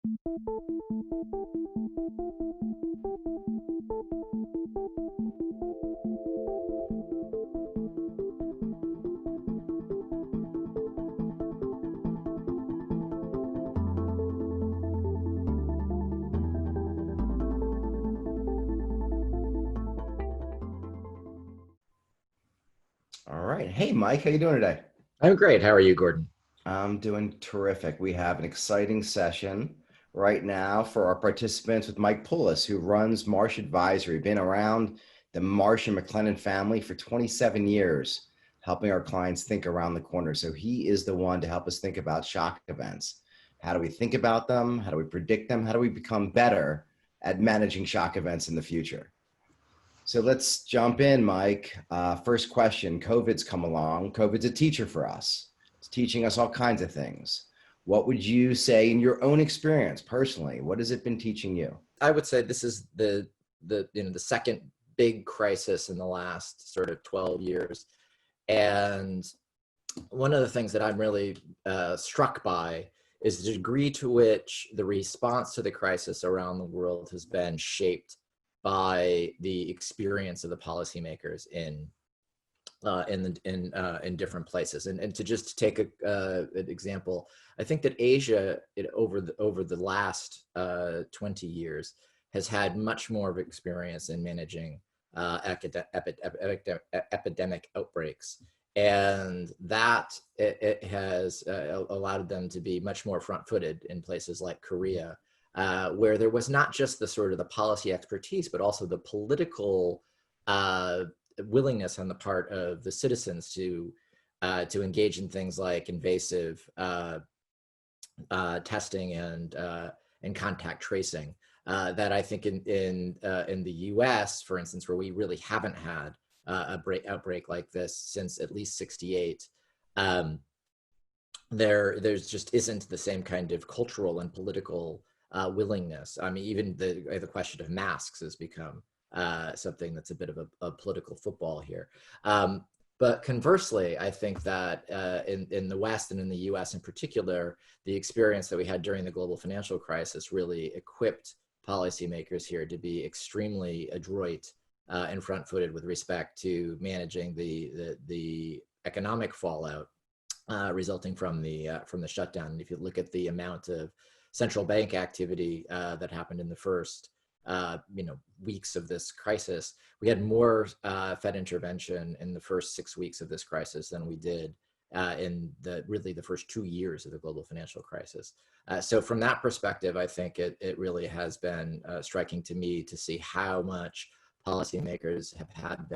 All right. Hey, Mike, how you doing today? I'm great. How are you, Gordon? I'm doing terrific. We have an exciting session right now for our participants with Mike Poulos, who runs Marsh Advisory, been around the Marsh and McLennan family for 27 years, helping our clients think around the corner. So he is the one to help us think about shock events. How do we think about them? How do we predict them? How do we become better at managing shock events in the future? So let's jump in, Mike. First question, COVID's come along. COVID's a teacher for us. It's teaching us all kinds of things. What would you say in your own experience personally? What has it been teaching you? I would say this is the second big crisis in the last sort of 12 years. And one of the things that I'm really struck by is the degree to which the response to the crisis around the world has been shaped by the experience of the policymakers in different places. And to just take an example, I think that Asia over the last 20 years has had much more of experience in managing epidemic outbreaks. And that it has allowed them to be much more front-footed in places like Korea, where there was not just the sort of the policy expertise, but also the political willingness on the part of the citizens to engage in things like invasive testing and contact tracing. That I think in the U.S., for instance, where we really haven't had outbreak like this since at least '68, there's just isn't the same kind of cultural and political willingness. I mean, even the question of masks has become something that's a bit of a political football here. But conversely, I think that in the West and in the US in particular, the experience that we had during the global financial crisis really equipped policymakers here to be extremely adroit and front-footed with respect to managing the economic fallout resulting from the shutdown. And if you look at the amount of central bank activity that happened in the first weeks of this crisis, we had more Fed intervention in the first 6 weeks of this crisis than we did in the first 2 years of the global financial crisis. So from that perspective, I think it really has been striking to me to see how much policymakers have had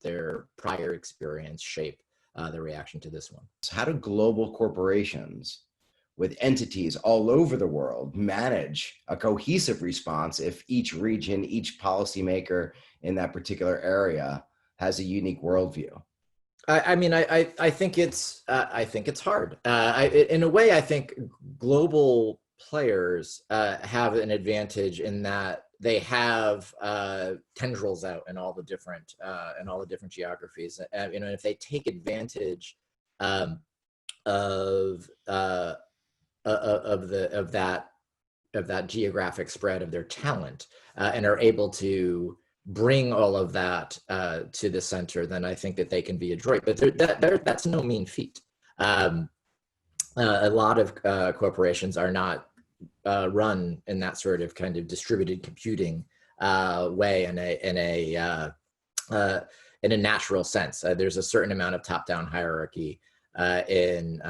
their prior experience shape the reaction to this one. How do global corporations with entities all over the world manage a cohesive response if each region, each policymaker in that particular area has a unique worldview? I mean, I think it's hard. In a way, I think global players have an advantage in that they have tendrils out in all the different geographies. If they take advantage of that geographic spread of their talent and are able to bring all of that to the center, then I think that they can be adroit. But that's no mean feat. A lot of corporations are not run in that sort of kind of distributed computing way in a natural sense. There's a certain amount of top-down hierarchy in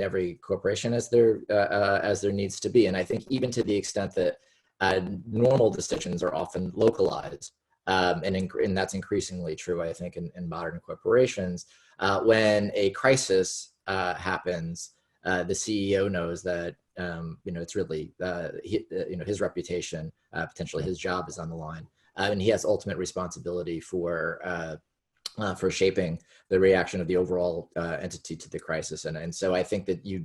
every corporation as there needs to be. And I think even to the extent that normal decisions are often localized, and that's increasingly true, I think, in modern corporations. When a crisis happens, the CEO knows that it's really his reputation, potentially his job is on the line, and he has ultimate responsibility for shaping the reaction of the overall entity to the crisis. And so I think that you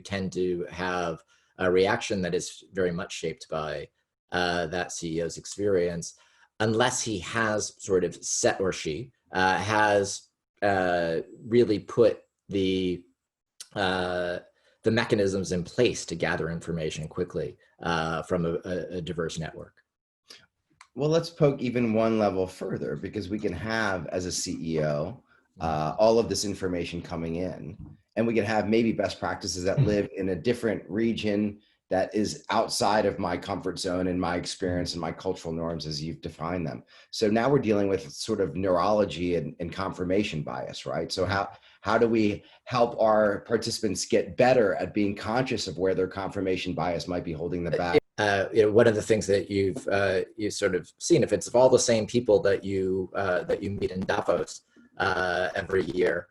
tend to have a reaction that is very much shaped by that CEO's experience, unless he has sort of set, or she has really put the the mechanisms in place to gather information quickly from a diverse network. Well, let's poke even one level further, because we can have, as a CEO, all of this information coming in, and we can have maybe best practices that live in a different region that is outside of my comfort zone and my experience and my cultural norms as you've defined them. So now we're dealing with sort of neurology and confirmation bias, right? So how do we help our participants get better at being conscious of where their confirmation bias might be holding them back? One of the things that you've sort of seen, if it's all the same people that you meet in Davos every year,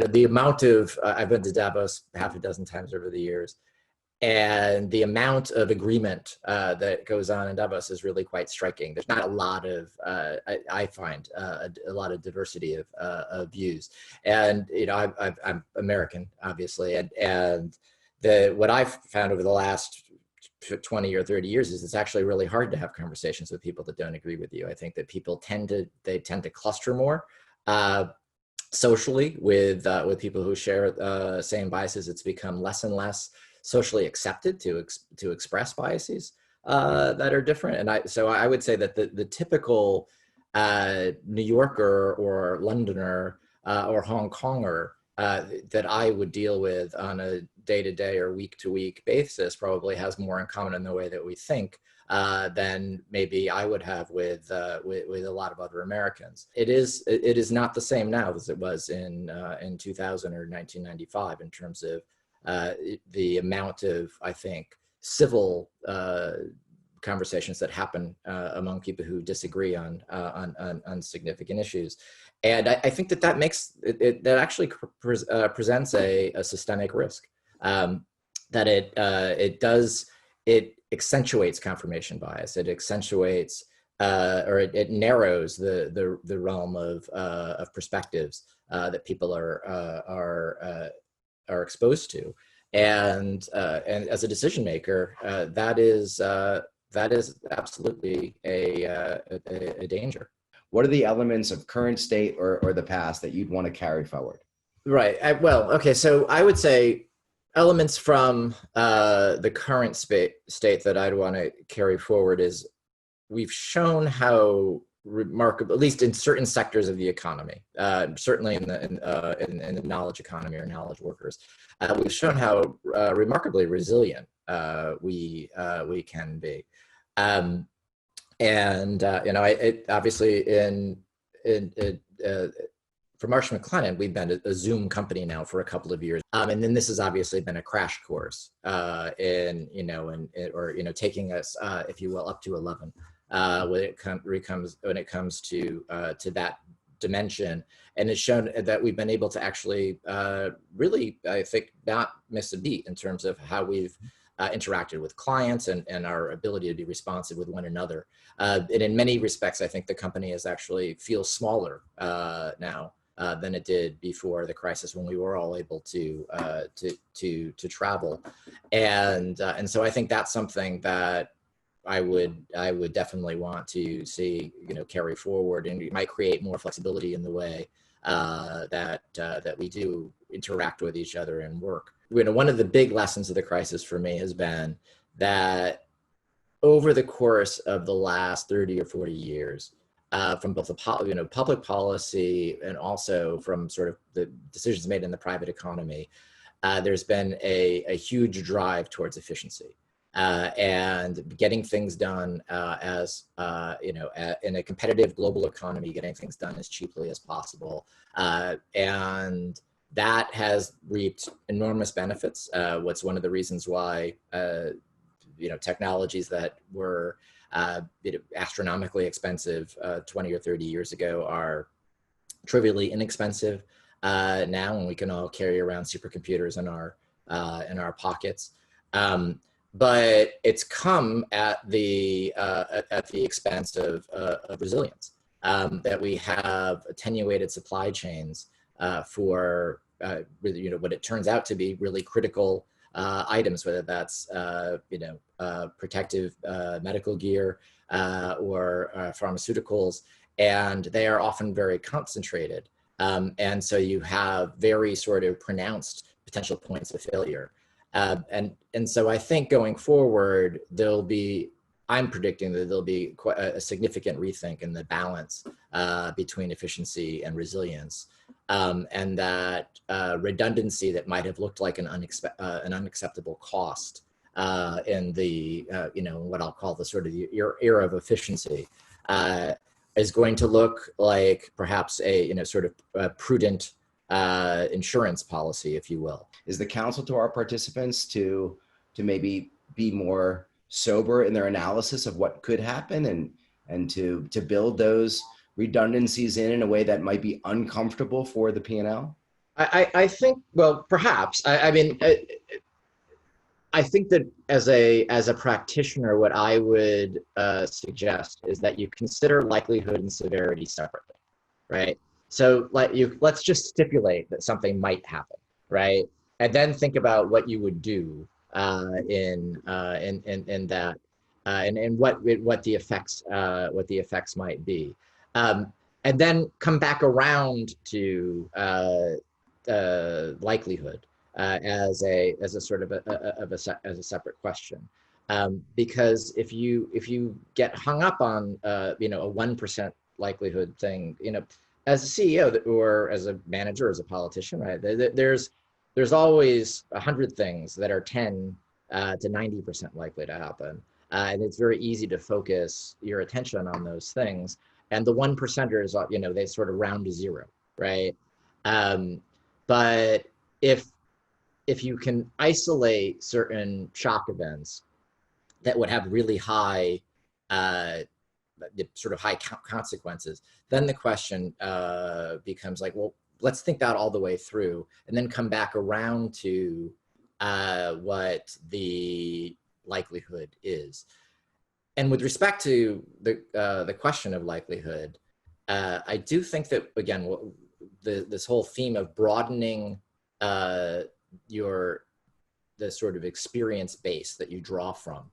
the amount of I've been to Davos half a dozen times over the years, and the amount of agreement that goes on in Davos is really quite striking. There's not a lot of I find a lot of diversity of views, and I'm American, obviously, and what I've found over the last 20 or 30 years is it's actually really hard to have conversations with people that don't agree with you. I think that people tend to cluster more socially with people who share same biases. It's become less and less socially accepted to express biases that are different. And so I would say that the typical New Yorker or Londoner or Hong Konger that I would deal with on a day-to-day or week-to-week basis probably has more in common in the way that we think than maybe I would have with a lot of other Americans. It is not the same now as it was in 2000 or 1995 in terms of the amount of, I think, civil conversations that happen among people who disagree on significant issues. And I think that makes that actually presents a systemic risk, that it accentuates confirmation bias. It accentuates or it narrows the realm of perspectives that people are exposed to, and as a decision maker, that is absolutely a danger. What are the elements of current state or the past that you'd want to carry forward? Right. Well, okay. So I would say elements from the current state that I'd want to carry forward is we've shown how remarkable, at least in certain sectors of the economy, certainly in the knowledge economy or knowledge workers, we've shown how remarkably resilient we can be. Obviously for Marsh McLennan, we've been a Zoom company now for a couple of years, and then this has obviously been a crash course in taking us, if you will, up to 11 when it comes to that dimension, and it's shown that we've been able to actually really, I think, not miss a beat in terms of how we've interacted with clients and our ability to be responsive with one another. And in many respects, I think the company is actually feels smaller now than it did before the crisis, when we were all able to travel. And so I think that's something that I would definitely want to see, carry forward, and it might create more flexibility in the way that we do interact with each other and work. One of the big lessons of the crisis for me has been that over the course of the last 30 or 40 years, from both the public policy and also from sort of the decisions made in the private economy, there's been a huge drive towards efficiency. And getting things done in a competitive global economy, getting things done as cheaply as possible. And that has reaped enormous benefits. What's one of the reasons why technologies that were astronomically expensive 20 or 30 years ago are trivially inexpensive now, and we can all carry around supercomputers in our pockets. But it's come at the expense of resilience. That we have attenuated supply chains for what it turns out to be really critical items, whether that's protective medical gear or pharmaceuticals, and they are often very concentrated. And so you have very sort of pronounced potential points of failure. And so I think going forward, I'm predicting that there'll be quite a significant rethink in the balance between efficiency and resilience, and that redundancy that might have looked like an unacceptable cost in the what I'll call the sort of your era of efficiency, is going to look like perhaps a sort of prudent insurance policy, if you will. Is the counsel to our participants to maybe be more sober in their analysis of what could happen, and to build those redundancies in a way that might be uncomfortable for the P&L? I think, well, perhaps. I mean, I think that as a practitioner, what I would suggest is that you consider likelihood and severity separately, right? So let's just stipulate that something might happen, right? And then think about what you would do in that, and what the effects might be, and then come back around to likelihood as a sort of as a separate question, because if you get hung up on a 1% likelihood thing, as a CEO or as a manager, as a politician, right? There's always 100 things that are 10 to 90% likely to happen, and it's very easy to focus your attention on those things. And the 1%ers, they sort of round to zero, right? But if you can isolate certain shock events that would have really high sort of high consequences, then the question becomes like, well, let's think that all the way through and then come back around to what the likelihood is. And with respect to the question of likelihood, I do think that, again, this whole theme of broadening the sort of experience base that you draw from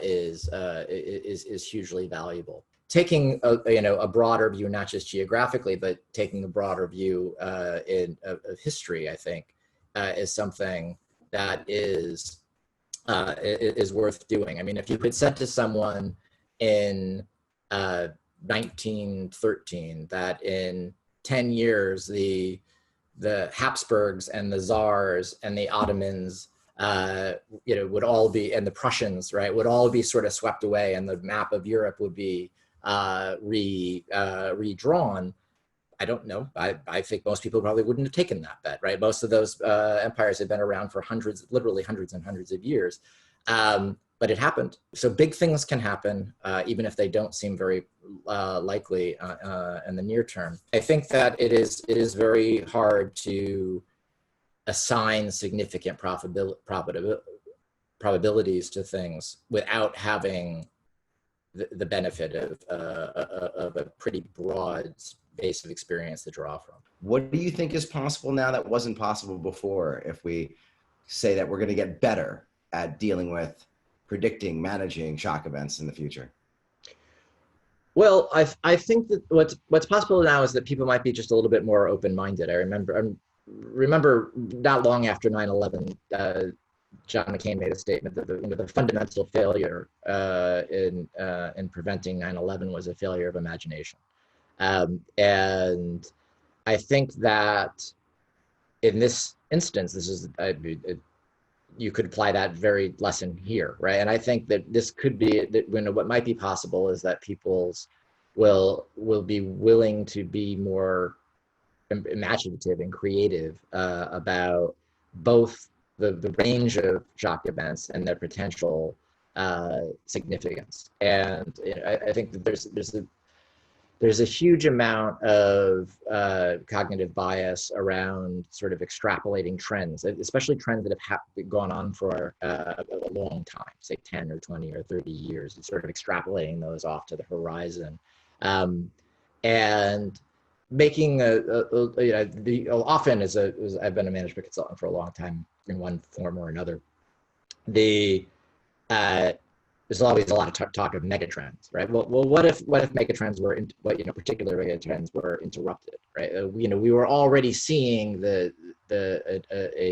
is hugely valuable. Taking a broader view, not just geographically, but taking a broader view of history, I think, is something that is worth doing. I mean, if you had said to someone in 1913 that in 10 years the Habsburgs and the Tsars and the Ottomans would all be, and the Prussians, right, would all be sort of swept away, and the map of Europe would be redrawn. I don't know. I think most people probably wouldn't have taken that bet, right? Most of those empires have been around for literally hundreds and hundreds of years. But it happened. So big things can happen, even if they don't seem very likely in the near term. I think that it is very hard to assign significant probabilities to things without having the benefit of a pretty broad base of experience to draw from. What do you think is possible now that wasn't possible before, if we say that we're going to get better at dealing with predicting, managing shock events in the future? Well, I think that what's possible now is that people might be just a little bit more open-minded. I remember not long after 9/11, John McCain made a statement that the fundamental failure in preventing 9/11 was a failure of imagination. And I think that in this instance, you could apply that very lesson here, right? And I think that this could be that what might be possible is that people's will be willing to be more imaginative and creative about both the range of shock events and their potential significance. And I think that there's a huge amount of cognitive bias around sort of extrapolating trends, especially trends that have gone on for a long time, say 10 or 20 or 30 years, and sort of extrapolating those off to the horizon. And making often as I've been a management consultant for a long time in one form or another, there's always a lot of talk of megatrends, right? Well, what if megatrends were particular megatrends were interrupted, right? We were already seeing a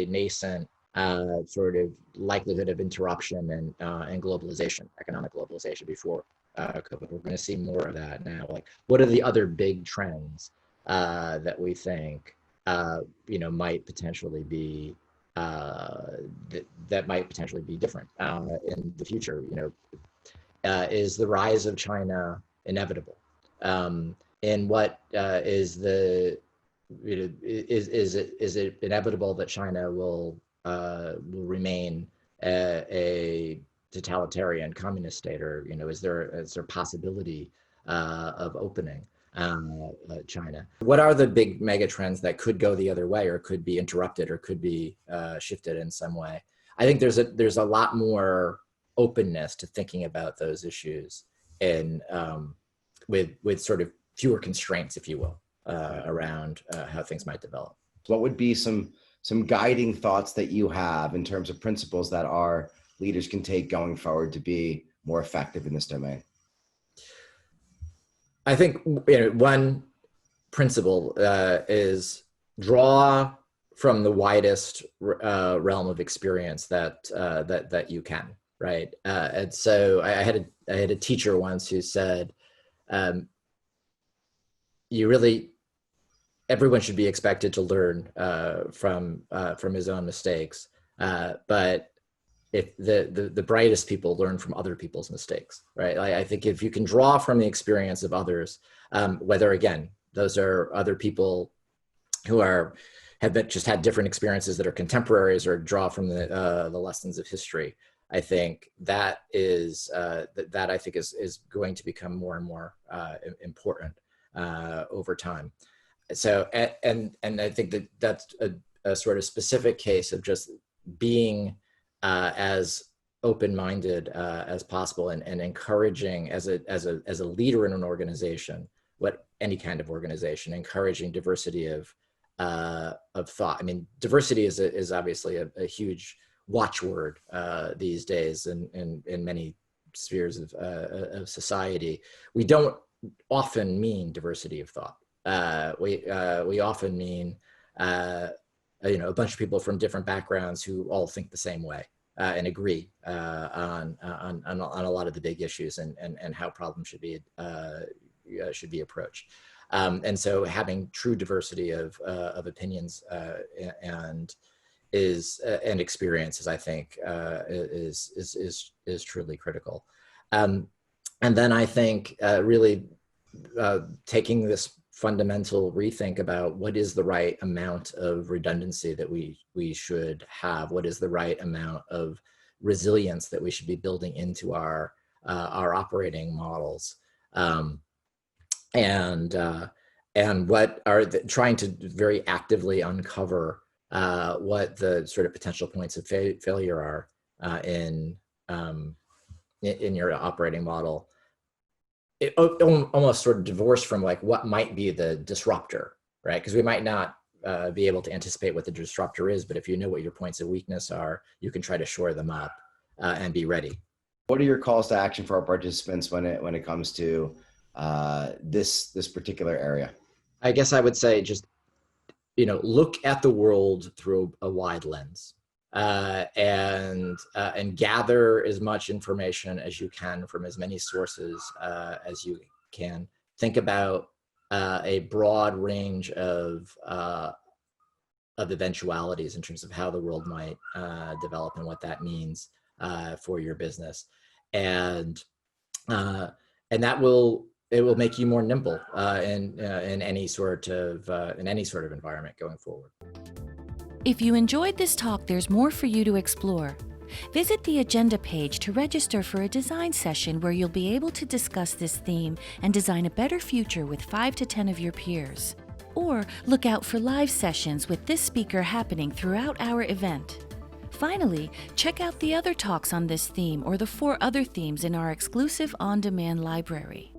nascent sort of likelihood of interruption and globalization, economic globalization before COVID. We're going to see more of that now. Like, what are the other big trends that we think might potentially be that might potentially be different in the future? Is the rise of China inevitable? And what is the is it inevitable that China will remain a totalitarian communist state, or is there possibility of opening China? What are the big mega trends that could go the other way, or could be interrupted, or could be shifted in some way? I think there's a lot more openness to thinking about those issues, and with sort of fewer constraints, if you will, around how things might develop. What would be some guiding thoughts that you have in terms of principles that our leaders can take going forward to be more effective in this domain? I think one principle is draw from the widest realm of experience that you can, right? And so I had a teacher once who said, everyone should be expected to learn from his own mistakes, but if the brightest people learn from other people's mistakes, right? I think if you can draw from the experience of others, whether again those are other people who have just had different experiences that are contemporaries, or draw from the lessons of history, I think that is going to become more and more important over time. So and I think that's a sort of specific case of just being as open-minded as possible, and encouraging as a leader in an organization, any kind of organization, encouraging diversity of thought. I mean, diversity is obviously a huge watchword these days in many spheres of society. We don't often mean diversity of thought. We often mean a bunch of people from different backgrounds who all think the same way and agree on a lot of the big issues and how problems should be approached. And so having true diversity of opinions and experiences, I think, is truly critical. And then I think really taking this fundamental rethink about what is the right amount of redundancy that we should have, what is the right amount of resilience that we should be building into our operating models, and what are trying to very actively uncover what the sort of potential points of failure are in your operating model. It almost sort of divorced from like what might be the disruptor, right? Because we might not be able to anticipate what the disruptor is, but if you know what your points of weakness are, you can try to shore them up and be ready. What are your calls to action for our participants when it comes to this particular area? I guess I would say just look at the world through a wide lens. And gather as much information as you can from as many sources as you can. Think about a broad range of eventualities in terms of how the world might develop and what that means for your business, and that will make you more nimble in any sort of environment going forward. If you enjoyed this talk, there's more for you to explore. Visit the agenda page to register for a design session where you'll be able to discuss this theme and design a better future with 5 to 10 of your peers. Or look out for live sessions with this speaker happening throughout our event. Finally, check out the other talks on this theme or the 4 other themes in our exclusive on-demand library.